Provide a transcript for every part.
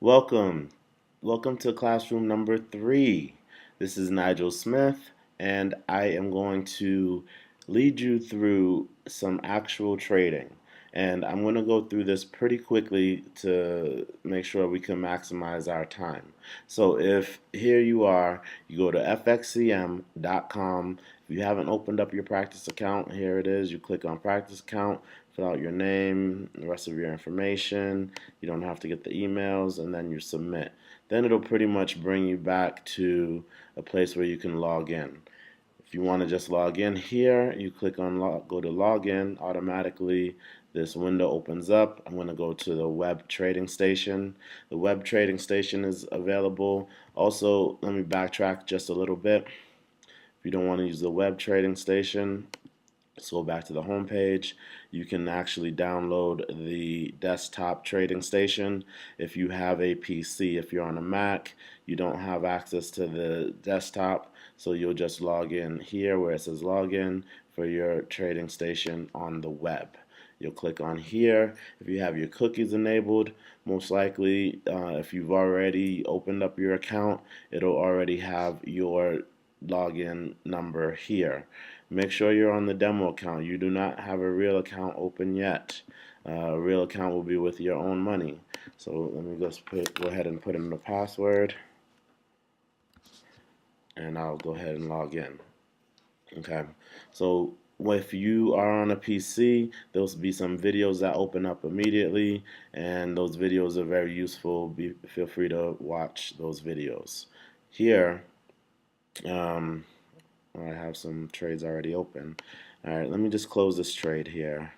Welcome. Welcome to classroom number 3. This is Nigel Smith, and I am going to lead you through some actual trading. And I'm going to go through this pretty quickly to make sure we can maximize our time. So if here you are, you go to fxcm.com. If you haven't opened up your practice account, here it is. You click on practice account, fill out your name, the rest of your information. You don't have to get the emails, and then you submit. Then it'll pretty much bring you back to a place where you can log in. If you want to just log in here, you click on go to login. Automatically this window opens up. I'm going to go to the web trading station. The web trading station is available. Also, let me backtrack just a little bit. If you don't want to use the web trading station, let's go back to the home page. You can actually download the desktop trading station if you have a PC. If you're on a Mac, you don't have access to the desktop, so you'll just log in here where it says login for your trading station on the web. You'll click on here. If you have your cookies enabled, most likely if you've already opened up your account, it'll already have your login number here. Make sure you're on the demo account. You do not have a real account open yet. A real account will be with your own money. So let me just go ahead and put in the password, and I'll go ahead and log in. Okay, so if you are on a PC, there'll be some videos that open up immediately, and those videos are very useful. Feel free to watch those videos. Here, I have some trades already open. All right, let me just close this trade here.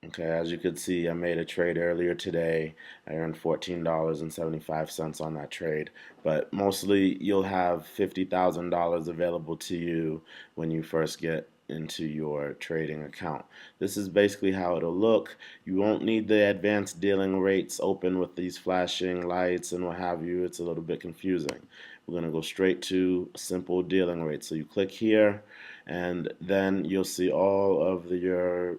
Okay, as you can see, I made a trade earlier today. I earned $14.75 on that trade. But mostly, you'll have $50,000 available to you when you first get into your trading account. This is basically how it'll look. You won't need the advanced dealing rates open with these flashing lights and what have you. It's a little bit confusing. We're going to go straight to simple dealing rates. So you click here, and then you'll see all of your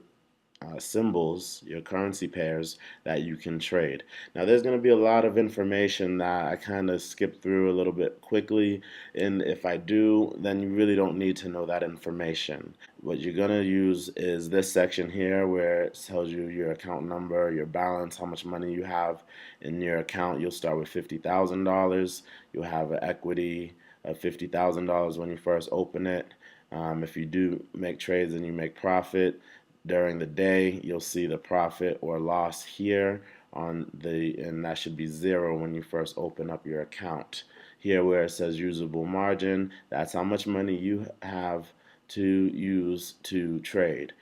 symbols, your currency pairs that you can trade. Now, there's going to be a lot of information that I kind of skip through a little bit quickly, and if I do, then you really don't need to know that information. What you're going to use is this section here where it tells you your account number, your balance, how much money you have in your account. You'll start with $50,000. You'll have an equity of $50,000 when you first open it. If you do make trades and you make profit, during the day, you'll see the profit or loss here and that should be 0 when you first open up your account. Here where it says usable margin, that's how much money you have to use to trade.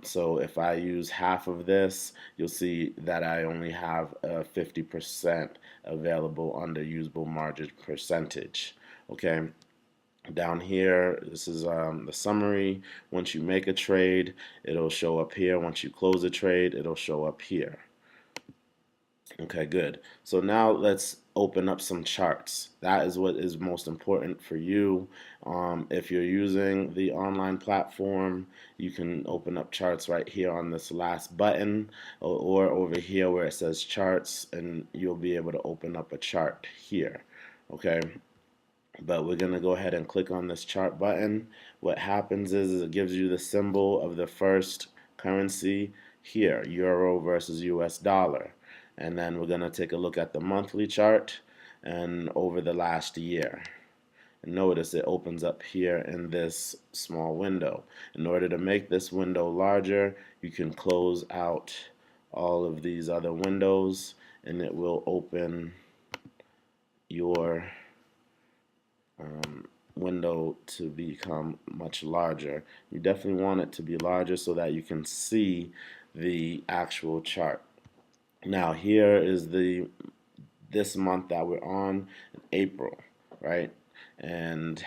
So if I use half of this, you'll see that I only have 50% available under usable margin percentage. Okay. Down here, this is the summary. Once you make a trade, it'll show up here. Once you close a trade, it'll show up here. Okay, good. So now let's open up some charts. That is what is most important for you. If you're using the online platform, you can open up charts right here on this last button, or over here where it says charts, and you'll be able to open up a chart here. Okay. But we're going to go ahead and click on this chart button. What happens is it gives you the symbol of the first currency here, euro versus US dollar. And then we're going to take a look at the monthly chart and over the last year. And notice it opens up here in this small window. In order to make this window larger, you can close out all of these other windows, and it will open your window to become much larger. You definitely want it to be larger so that you can see the actual chart. Now here is this month that we're on, April, right? And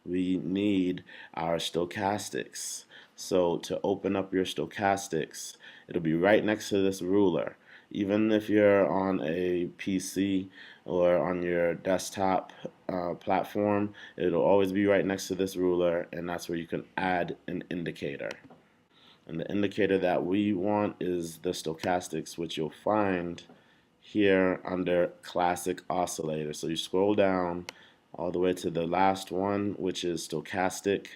we need our stochastics. So to open up your stochastics, it'll be right next to this ruler. Even if you're on a PC or on your desktop platform, it'll always be right next to this ruler, and that's where you can add an indicator. And the indicator that we want is the stochastics, which you'll find here under classic oscillator. So you scroll down all the way to the last one, which is stochastic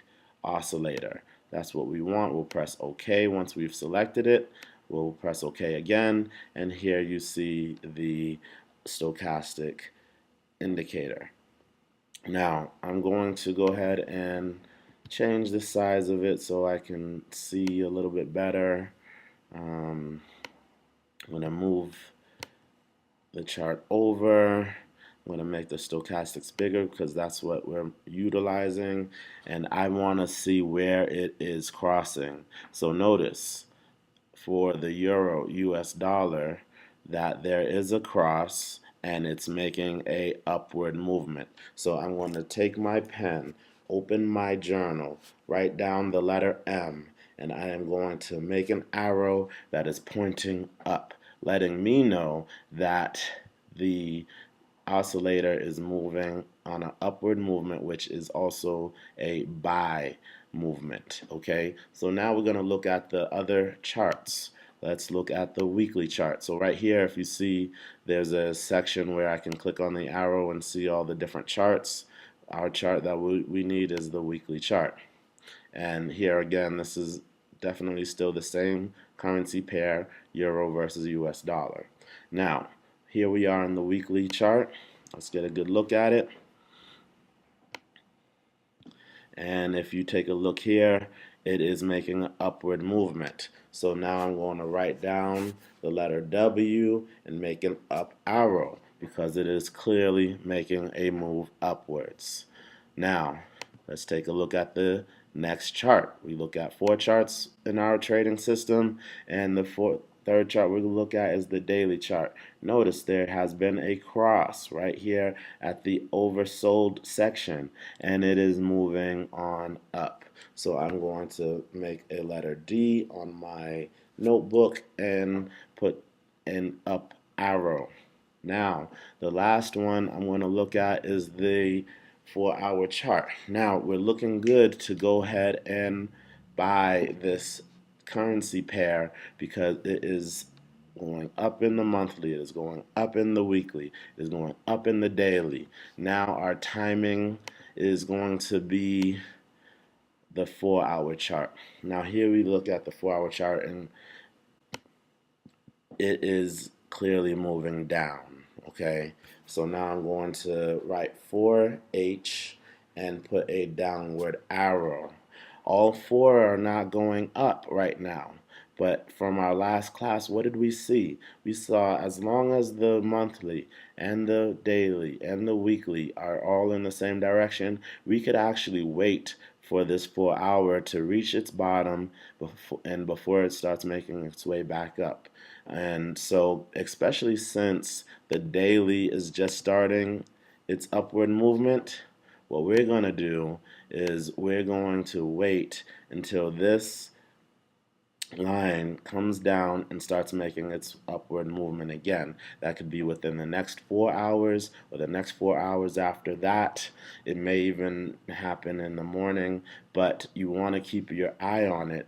oscillator. That's what we want. We'll press OK once we've selected it. We'll press OK again, and here you see the stochastic indicator. Now I'm going to go ahead and change the size of it so I can see a little bit better. I'm going to move the chart over. I'm going to make the stochastics bigger because that's what we're utilizing, and I want to see where it is crossing. So notice for the euro US dollar that there is a cross and it's making a upward movement. So I'm going to take my pen, open my journal, write down the letter M, and I am going to make an arrow that is pointing up, letting me know that the oscillator is moving on an upward movement, which is also a buy movement. Okay, so now we're going to look at the other charts. Let's look at the weekly chart. So right here, if you see, there's a section where I can click on the arrow and see all the different charts. Our chart that we need is the weekly chart. And here again, this is definitely still the same currency pair, euro versus US dollar. Now, here we are in the weekly chart. Let's get a good look at it. And if you take a look here, it is making an upward movement. So now I'm going to write down the letter W and make an up arrow because it is clearly making a move upwards. Now, let's take a look at the next chart. We look at 4 charts in our trading system, and the third chart we're going to look at is the daily chart. Notice there has been a cross right here at the oversold section, and it is moving on up. So I'm going to make a letter D on my notebook and put an up arrow. Now, the last one I'm going to look at is the 4-hour chart. Now, we're looking good to go ahead and buy this currency pair because it is going up in the monthly, it is going up in the weekly, it is going up in the daily. Now our timing is going to be the 4-hour chart. Now here we look at the 4-hour chart, and it is clearly moving down. Okay, so now I'm going to write 4H and put a downward arrow. All 4 are not going up right now. But from our last class, what did we see? We saw as long as the monthly and the daily and the weekly are all in the same direction, we could actually wait for this 4-hour to reach its bottom before it starts making its way back up. And so, especially since the daily is just starting its upward movement, what we're going to do is we're going to wait until this line comes down and starts making its upward movement again. That could be within the next 4 hours or the next 4 hours after that. It may even happen in the morning, but you want to keep your eye on it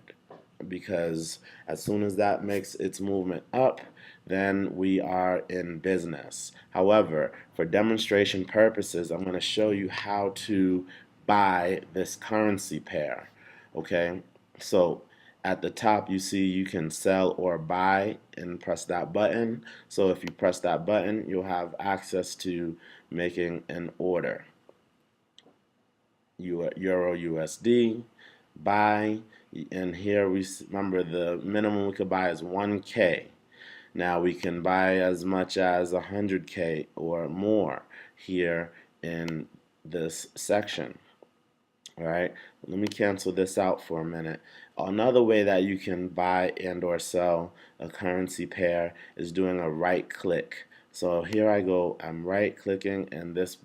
because as soon as that makes its movement up, then we are in business. However, for demonstration purposes, I'm going to show you how to buy this currency pair. Okay, so at the top you see you can sell or buy and press that button. So if you press that button, you'll have access to making an order. Euro USD, buy, and here we remember the minimum we could buy is 1K. Now we can buy as much as 100K or more here in this section. All right, let me cancel this out for a minute. Another way that you can buy and or sell a currency pair is doing a right click. So here I go, I'm right clicking, and this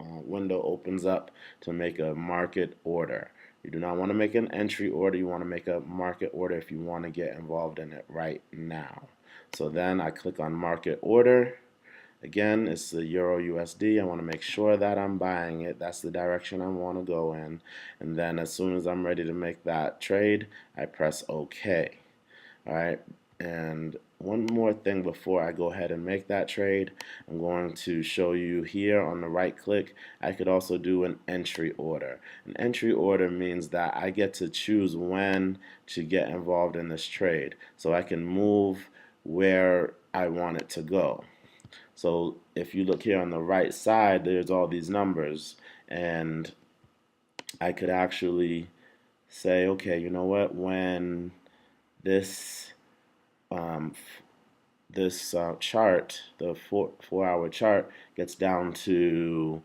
window opens up to make a market order. You do not want to make an entry order, you want to make a market order if you want to get involved in it right now. So then I click on market order, Again, it's the Euro USD. I want to make sure that I'm buying it. That's the direction I want to go in. And then as soon as I'm ready to make that trade, I press OK. All right. And one more thing before I go ahead and make that trade, I'm going to show you here on the right click. I could also do an entry order. An entry order means that I get to choose when to get involved in this trade, so I can move where I want it to go. So if you look here on the right side, there's all these numbers, and I could actually say, okay, you know what, when this um, chart, the 4 hour chart, gets down to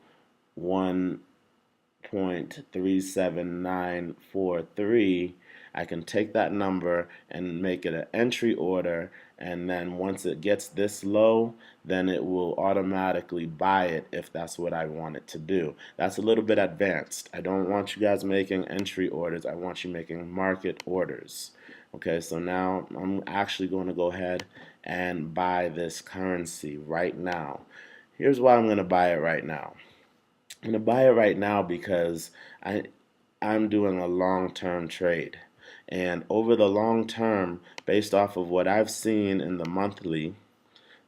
1.37943, I can take that number and make it an entry order, and then once it gets this low, then it will automatically buy it if that's what I want it to do. That's a little bit advanced. I don't want you guys making entry orders. I want you making market orders. Okay, so now I'm actually going to go ahead and buy this currency right now. Here's why I'm going to buy it right now. I'm going to buy it right now because I I'm doing a long-term trade. And over the long term, based off of what I've seen in the monthly,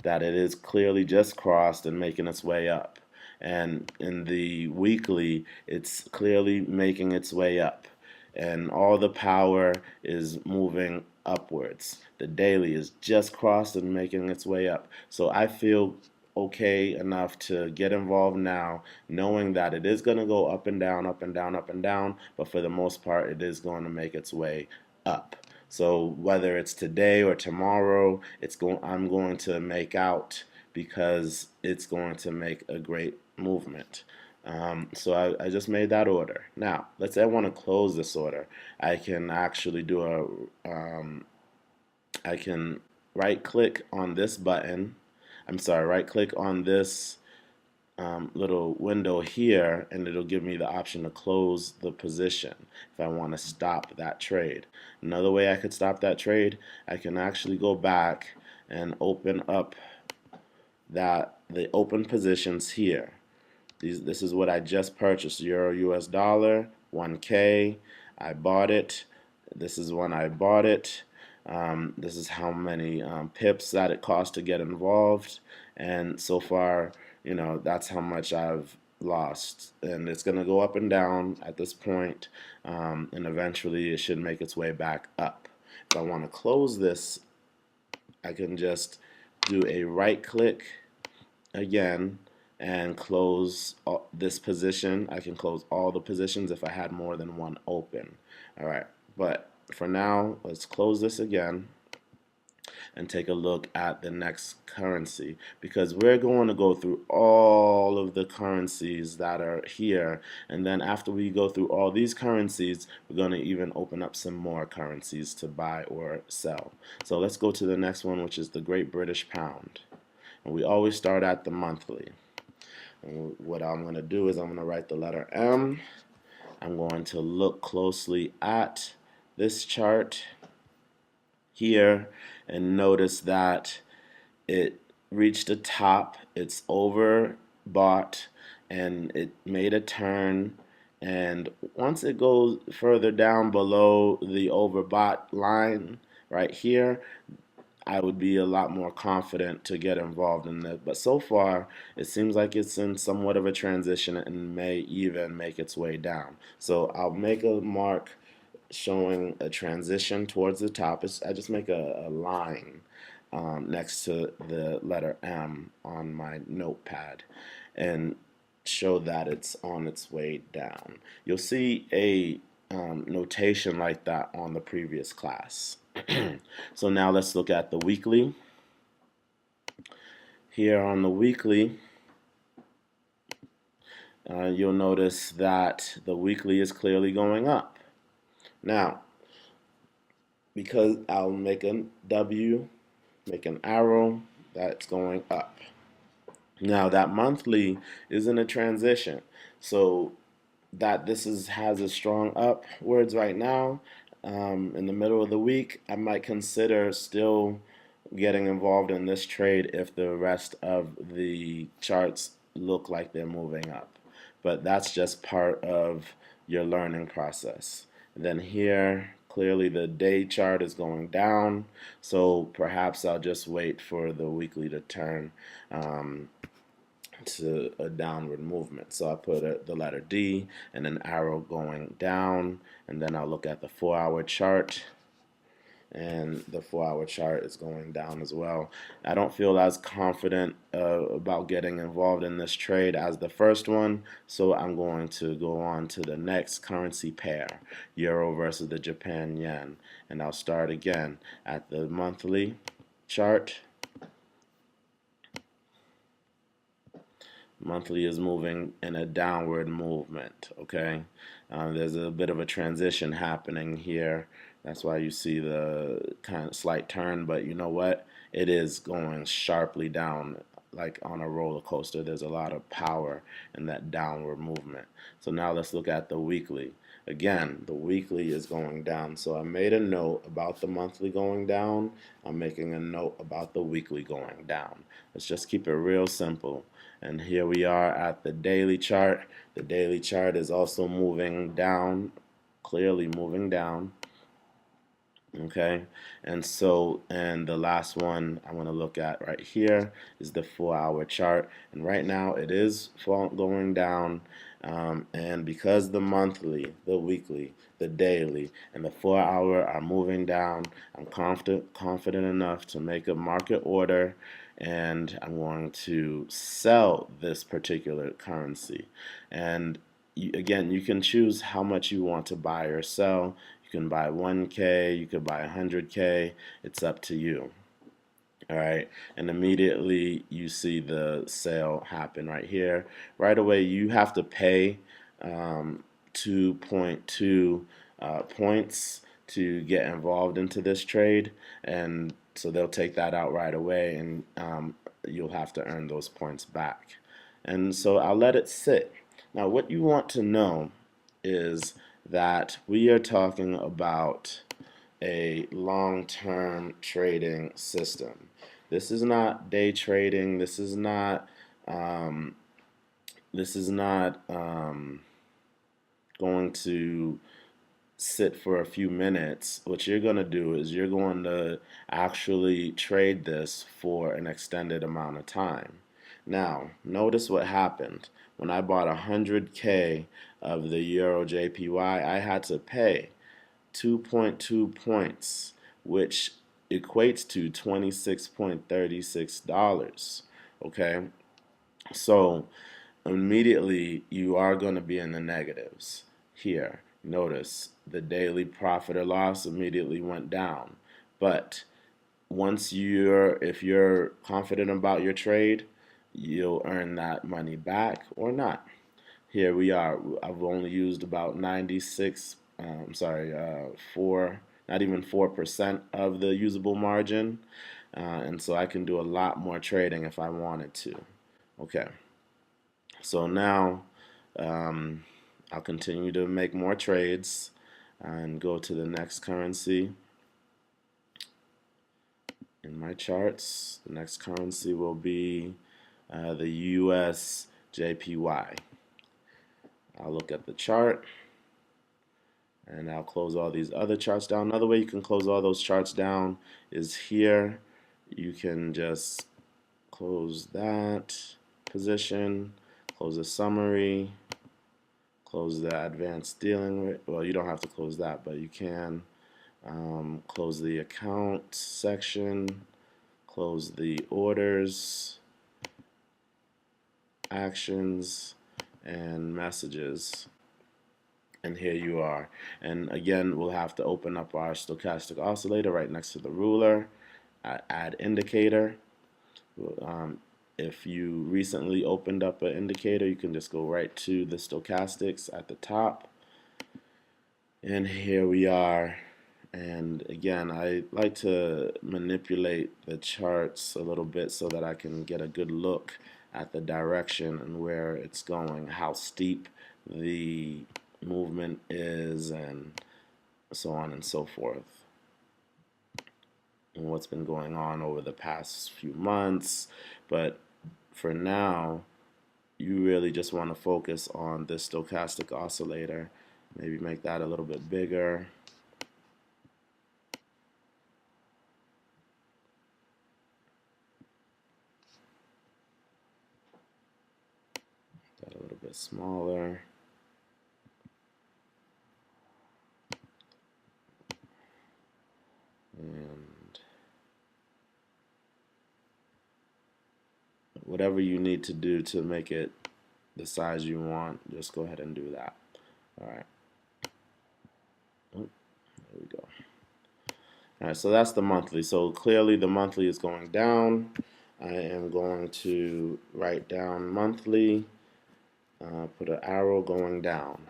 that it is clearly just crossed and making its way up. And in the weekly, it's clearly making its way up. And all the power is moving upwards. The daily is just crossed and making its way up. So I feel okay enough to get involved now, knowing that it is going to go up and down, up and down, up and down, but for the most part, it is going to make its way up. So whether it's today or tomorrow, I'm going to make out because it's going to make a great movement. So I just made that order. Now, let's say I want to close this order. I can actually do I can right click on this button. I'm sorry, right click on this little window here, and it'll give me the option to close the position if I want to stop that trade. Another way I could stop that trade, I can actually go back and open up the open positions here. This is what I just purchased, Euro US dollar, 1K. I bought it. This is when I bought it. This is how many pips that it cost to get involved. And so far, that's how much I've lost. And it's going to go up and down at this point, and eventually it should make its way back up. If I want to close this, I can just do a right click again and close this position. I can close all the positions if I had more than one open. All right, but for now, let's close this again and take a look at the next currency, because we're going to go through all of the currencies that are here, and then after we go through all these currencies, we're going to even open up some more currencies to buy or sell. So let's go to the next one, which is the Great British Pound. And we always start at the monthly. And what I'm going to do is I'm going to write the letter M. I'm going to look closely at this chart here and notice that it reached a top, it's overbought, and it made a turn. And once it goes further down below the overbought line right here, I would be a lot more confident to get involved in that. But so far, it seems like it's in somewhat of a transition and may even make its way down. So I'll make a mark showing a transition towards the top. I just make a line next to the letter M on my notepad and show that it's on its way down. You'll see a notation like that on the previous class. So now let's look at the weekly. Here on the weekly, you'll notice that the weekly is clearly going up. Now, because I'll make a W, make an arrow, that's going up. Now that monthly is in a transition, so that has a strong upwards right now. In the middle of the week, I might consider still getting involved in this trade if the rest of the charts look like they're moving up. But that's just part of your learning process. And then here, clearly the day chart is going down, so perhaps I'll just wait for the weekly to turn to a downward movement. So I put the letter D and an arrow going down, and then I'll look at the 4-hour chart, and the 4-hour chart is going down as well. I don't feel as confident about getting involved in this trade as the first one, so I'm going to go on to the next currency pair, Euro versus the Japan yen, and I'll start again at the monthly chart. Monthly is moving in a downward movement, okay? There's a bit of a transition happening here. That's why you see the kind of slight turn, but you know what? It is going sharply down like on a roller coaster. There's a lot of power in that downward movement. So now let's look at the weekly. Again, the weekly is going down. So I made a note about the monthly going down. I'm making a note about the weekly going down. Let's just keep it real simple. And here we are at the daily chart. The daily chart is also moving down, clearly moving down. Okay, and the last one I want to look at right here is the 4-hour chart, and right now it is going down, and because the monthly, the weekly, the daily, and the 4-hour are moving down, I'm confident enough to make a market order, and I'm going to sell this particular currency. And again, you can choose how much you want to buy or sell. You can buy 1K, you could buy 100K, it's up to you. All right, and immediately you see the sale happen right here. Right away, you have to pay 2.2 points to get involved into this trade, and so they'll take that out right away, and you'll have to earn those points back. And so I'll let it sit. Now, what you want to know is that we are talking about a long-term trading system. This is not day trading. Um, this is not going to sit for a few minutes. What you're going to do is you're going to actually trade this for an extended amount of time. Now, notice what happened. When I bought 100K of the Euro JPY, I had to pay 2.2 points, which equates to $26.36. Okay, so immediately you are going to be in the negatives here. Notice the daily profit or loss immediately went down. But if you're confident about your trade, you'll earn that money back or not. Here we are. I've only used about 96, not even 4% of the usable margin. And so I can do a lot more trading if I wanted to. Okay. So now I'll continue to make more trades and go to the next currency in my charts. The next currency will be the US JPY. I'll look at the chart and I'll close all these other charts down. Another way you can close all those charts down is here. You can just close that position, close the summary, close the advanced dealing. Well, you don't have to close that, but you can close the account section, close the orders, actions, and messages. And here you are. And again, we'll have to open up our stochastic oscillator right next to the ruler, add indicator. If you recently opened up an indicator, you can just go right to the stochastics at the top. And here we are. And again, I like to manipulate the charts a little bit so that I can get a good look at the direction and where it's going, how steep the movement is, and so on and so forth. and what's been going on over the past few months. But for now, you really just want to focus on this stochastic oscillator. Maybe make that a little bit bigger. That a little bit smaller. And whatever you need to do to make it the size you want, just go ahead and do that. All right. Oh, there we go. All right, so that's the monthly. So clearly the monthly is going down. I am going to write down monthly, put an arrow going down.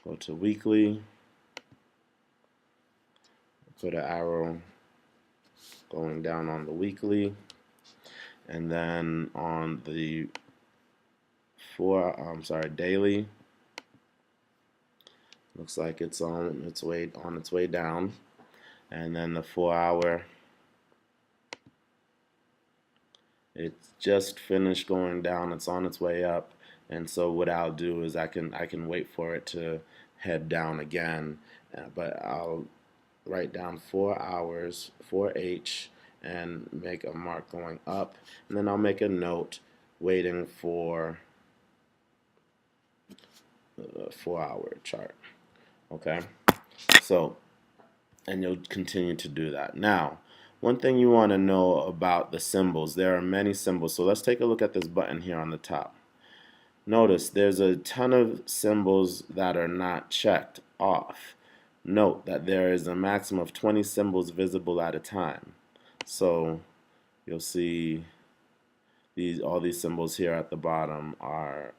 Go to weekly, put an arrow going down on the weekly, and then on the daily, looks like it's on its way down, and then the 4 hour, it's just finished going down, it's on its way up. And so what I'll do is I can wait for it to head down again, but I'll write down 4 hours, 4H, and make a mark going up, and then I'll make a note waiting for the 4 hour chart. Okay, so, and you'll continue to do that. Now, one thing you want to know about the symbols, there are many symbols. So let's take a look at this button here on the top. Notice there's a ton of symbols that are not checked off. Note that there is a maximum of 20 symbols visible at a time. So you'll see all these symbols here at the bottom are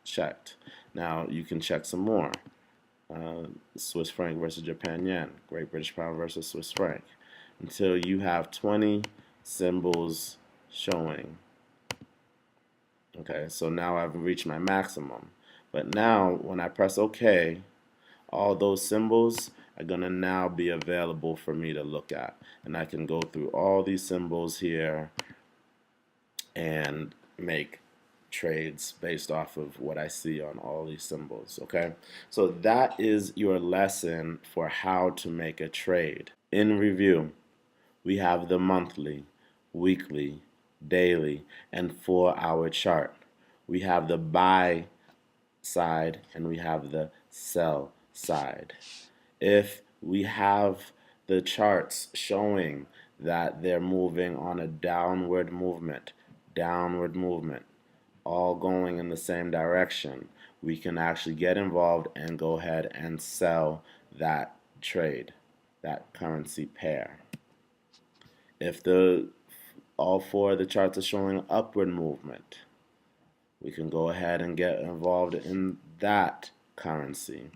checked. Now you can check some more. Swiss franc versus Japan yen, Great British pound versus Swiss franc, until you have 20 symbols showing. Okay, so now I've reached my maximum. But now when I press OK, all those symbols are going to now be available for me to look at. And I can go through all these symbols here and make trades based off of what I see on all these symbols. Okay, so that is your lesson for how to make a trade. In review, we have the monthly, weekly, daily, and 4 hour chart. We have the buy side and we have the sell side. If we have the charts showing that they're moving on a downward movement, all going in the same direction, we can actually get involved and go ahead and sell that trade, that currency pair. If all four of the charts are showing upward movement, we can go ahead and get involved in that currency.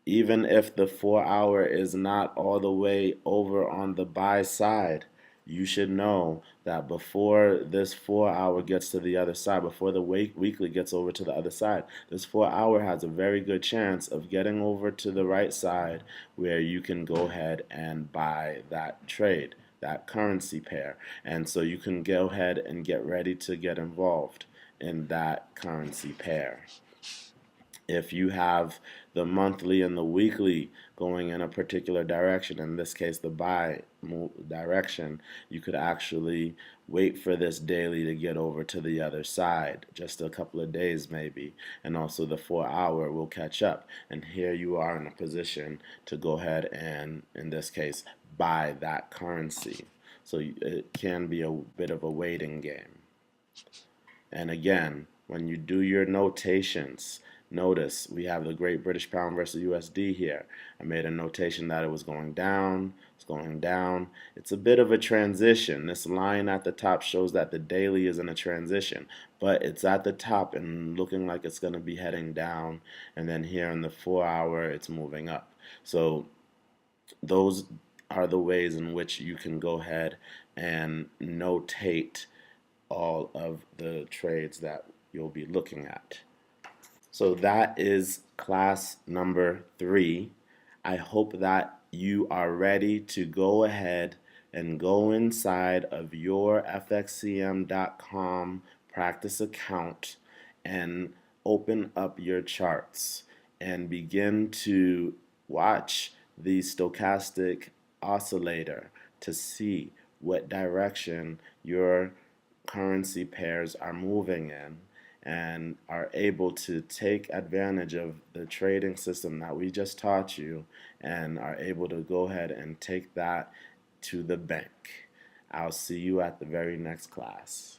Even if the 4 hour is not all the way over on the buy side, you should know that before this 4 hour gets to the other side, before the weekly gets over to the other side, this 4 hour has a very good chance of getting over to the right side where you can go ahead and buy that trade, that currency pair. And so you can go ahead and get ready to get involved in that currency pair. If you have the monthly and the weekly going in a particular direction, in this case the buy direction, you could actually wait for this daily to get over to the other side, just a couple of days maybe, and also the 4 hour will catch up, and here you are in a position to go ahead and, in this case, buy that currency. So it can be a bit of a waiting game. And again, when you do your notations, notice we have the Great British Pound versus USD here. I made a notation that it was going down, it's going down. It's a bit of a transition. This line at the top shows that the daily is in a transition, but it's at the top and looking like it's going to be heading down. And then here in the 4 hour, it's moving up. So those are the ways in which you can go ahead and notate all of the trades that you'll be looking at. So that is class number 3. I hope that you are ready to go ahead and go inside of your FXCM.com practice account and open up your charts and begin to watch the stochastic oscillator to see what direction your currency pairs are moving in, and are able to take advantage of the trading system that we just taught you, and are able to go ahead and take that to the bank. I'll see you at the very next class.